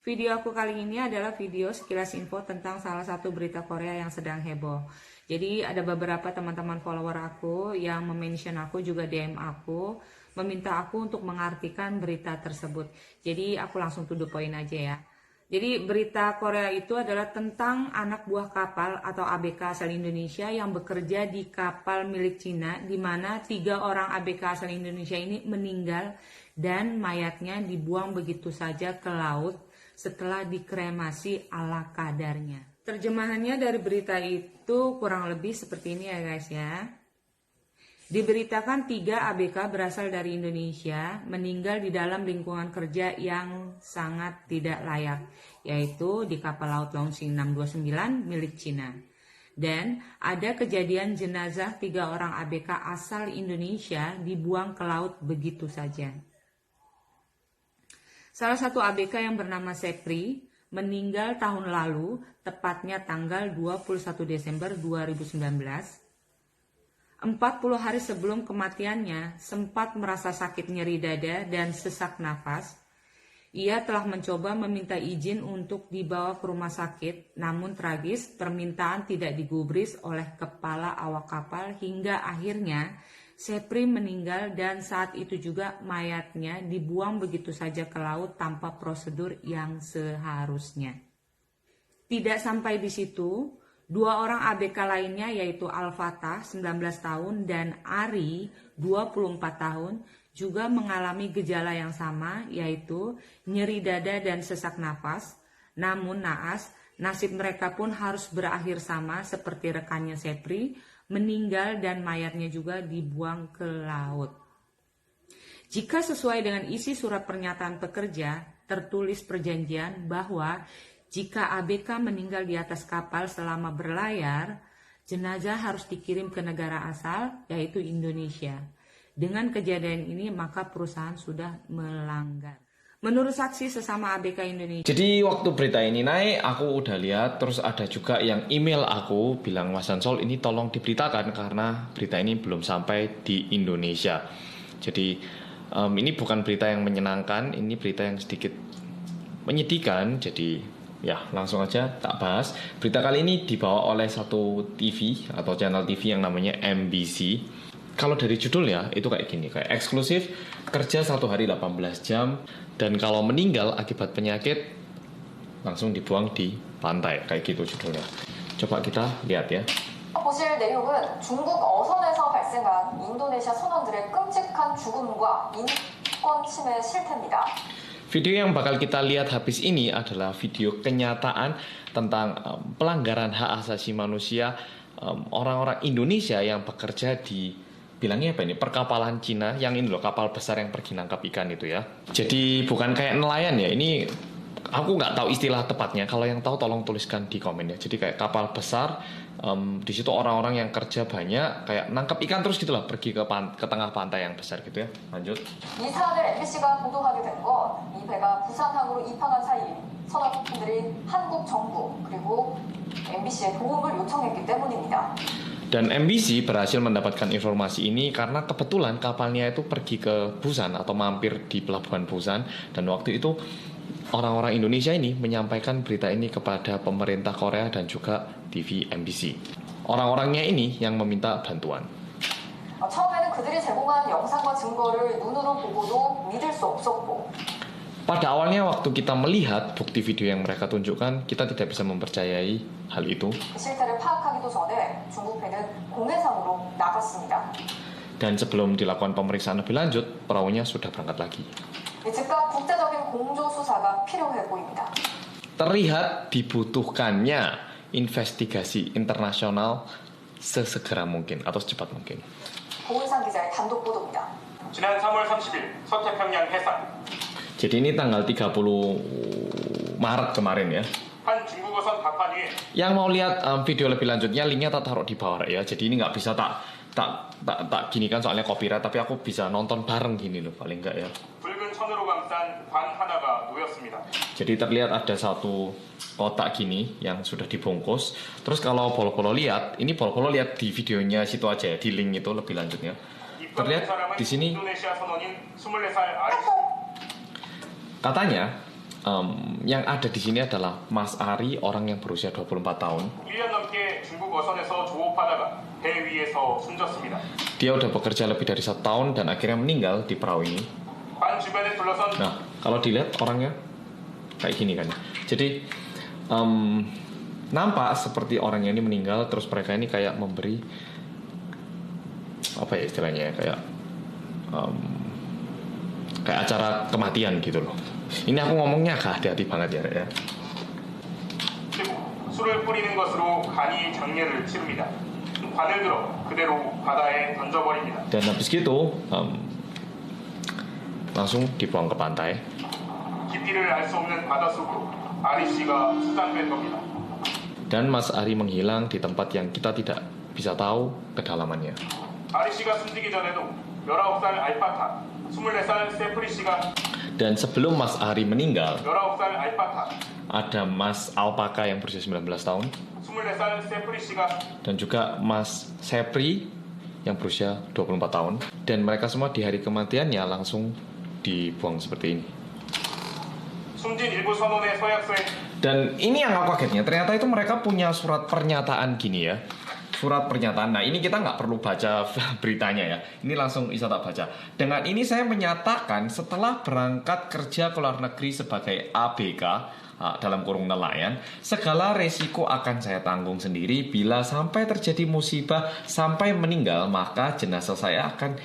Video aku kali ini adalah video sekilas info tentang salah satu berita Korea yang sedang heboh. Jadi ada beberapa teman-teman follower aku yang mention aku, juga DM aku, meminta aku untuk mengartikan berita tersebut. Jadi aku langsung to the point aja ya. Jadi berita Korea itu adalah tentang anak buah kapal atau ABK asal Indonesia yang bekerja di kapal milik Cina, di mana 3 orang ABK asal Indonesia ini meninggal dan mayatnya dibuang begitu saja ke laut setelah dikremasi ala kadarnya. Terjemahannya dari berita itu kurang lebih seperti ini ya guys ya. Diberitakan 3 ABK berasal dari Indonesia meninggal di dalam lingkungan kerja yang sangat tidak layak, yaitu di kapal laut Longxing 629 milik Cina. Dan ada kejadian jenazah 3 orang ABK asal Indonesia dibuang ke laut begitu saja. Salah satu ABK yang bernama Sepri meninggal tahun lalu, tepatnya tanggal 21 Desember 2019. 40 hari sebelum kematiannya, sempat merasa sakit nyeri dada dan sesak nafas. Ia telah mencoba meminta izin untuk dibawa ke rumah sakit, namun tragis permintaan tidak digubris oleh kepala awak kapal hingga akhirnya Sepri meninggal dan saat itu juga mayatnya dibuang begitu saja ke laut tanpa prosedur yang seharusnya. Tidak sampai di situ, 2 orang ABK lainnya yaitu Al-Fatah 19 tahun dan Ari 24 tahun juga mengalami gejala yang sama, yaitu nyeri dada dan sesak nafas. Namun naas, nasib mereka pun harus berakhir sama seperti rekannya Sepri, meninggal dan mayatnya juga dibuang ke laut. Jika sesuai dengan isi surat pernyataan pekerja, tertulis perjanjian bahwa jika ABK meninggal di atas kapal selama berlayar, jenazah harus dikirim ke negara asal, yaitu Indonesia. Dengan kejadian ini, maka perusahaan sudah melanggar. Menurut saksi sesama ABK Indonesia. Jadi waktu berita ini naik, aku udah lihat, terus ada juga yang email aku bilang, Mas Ansol ini tolong diberitakan karena berita ini belum sampai di Indonesia. Jadi ini bukan berita yang menyenangkan, ini berita yang sedikit menyedihkan. Jadi ya langsung aja tak bahas. Berita kali ini dibawa oleh satu TV atau channel TV yang namanya MBC. Kalau dari judulnya itu kayak gini, kayak eksklusif, kerja 1 hari 18 jam, dan kalau meninggal akibat penyakit langsung dibuang di pantai, kayak gitu judulnya. Coba kita lihat ya. 보실 내용은 중국 어선에서 발생한 인도네시아 선원들의 끔찍한 죽음과 인권 침해 실태입니다. Video yang bakal kita lihat habis ini adalah video kenyataan tentang pelanggaran hak asasi manusia orang-orang Indonesia yang bekerja di, bilangnya apa ini, perkapalan Cina, yang ini loh, kapal besar yang pergi nangkap ikan itu ya. Jadi bukan kayak nelayan ya, ini aku nggak tahu istilah tepatnya. Kalau yang tahu tolong tuliskan di komen ya. Jadi kayak kapal besar, di situ orang-orang yang kerja banyak, kayak nangkap ikan terus gitulah, pergi ke tengah pantai yang besar gitu ya. Lanjut. 이 사안을 MBC가 보도하게 된 건 이 배가 부산항으로 입항한 사이 선원분들이 한국 정부 그리고 MBC의 도움을 요청했기 때문입니다. Dan MBC berhasil mendapatkan informasi ini karena kebetulan kapalnya itu pergi ke Busan atau mampir di pelabuhan Busan, dan waktu itu orang-orang Indonesia ini menyampaikan berita ini kepada pemerintah Korea dan juga TV MBC. Orang-orangnya ini yang meminta bantuan. 처음에는 그들이 제공한 영상과 증거를 눈으로 보고도 믿을 수 없었고. Pada awalnya waktu kita melihat bukti video yang mereka tunjukkan, kita tidak bisa mempercayai hal itu. 실태를 파악하기도 전에 중국 배는 공해상으로 나갔습니다. Dan sebelum dilakukan pemeriksaan lebih lanjut, perahunya sudah berangkat lagi. 즉각 국제적인 공조 수사가 필요해 보입니다. Terlihat dibutuhkannya investigasi internasional sesegera mungkin atau secepat mungkin. 고은상 기자의 단독 보도입니다. 지난 3월 30일 서태평양 해상. Jadi ini tanggal 30 Maret kemarin ya. 한 중국어선 갑판 위에. Yang mau lihat video lebih lanjutnya, linknya tak taruh di bawah ya. Jadi ini nggak bisa tak gini kan soalnya copyright, tapi aku bisa nonton bareng gini loh paling nggak ya. 붉은 천으로 감싼 관 하나가 놓였습니다. Jadi terlihat ada satu kotak gini yang sudah dibungkus. Terus kalau Polo-Polo lihat, ini Polo-Polo lihat di videonya situ aja ya, di link itu lebih lanjutnya. Terlihat di sini 인도네시아 선원인 24살 아이스. katanya yang ada di sini adalah Mas Ari, orang yang berusia 24 tahun. 1년 넘게 중국 어선에서 조업하다가 배 위에서 숨졌습니다. Dia udah bekerja lebih dari 1 tahun dan akhirnya meninggal di perahu ini. 반 주변에 둘러선 Nah, kalau dilihat orangnya kayak gini kan. Jadi nampak seperti orang ini meninggal, terus mereka ini kayak memberi apa ya istilahnya ya, kayak acara kematian gitu loh. Ini aku ngomongnya agak hati-hati banget ya. 그리고 술을 뿌리는 것으로 간이 장례를 치릅니다. 관을 들어 그대로 바다에 던져버립니다. Dan habis gitu langsung dibuang ke pantai. 깊이를 알 수 없는 바다 속으로 아리 씨가 수장된 겁니다. Dan Mas Ari menghilang di tempat yang kita tidak bisa tahu kedalamannya. 아리 씨가 숨지기 전에도 19살 알파카, 24살 세프리 씨가 Dan sebelum Mas Ari meninggal, 19살 알파카, ada Mas Alpaka yang berusia 19 tahun 24살 세프리 씨가 dan juga Mas Sepri yang berusia 24 tahun. Dan mereka semua di hari kematiannya langsung dibuang seperti ini. 숨진 일부 선원의 서약서에 Dan ini yang aku kagetnya, ternyata itu mereka punya surat pernyataan gini ya. Surat pernyataan. Nah ini kita nggak perlu baca beritanya ya. Ini langsung bisa tak baca. Dengan ini saya menyatakan setelah berangkat kerja ke luar negeri sebagai ABK, dalam kurung nelayan, segala resiko akan saya tanggung sendiri. Bila sampai terjadi musibah sampai meninggal, maka jenazah saya akan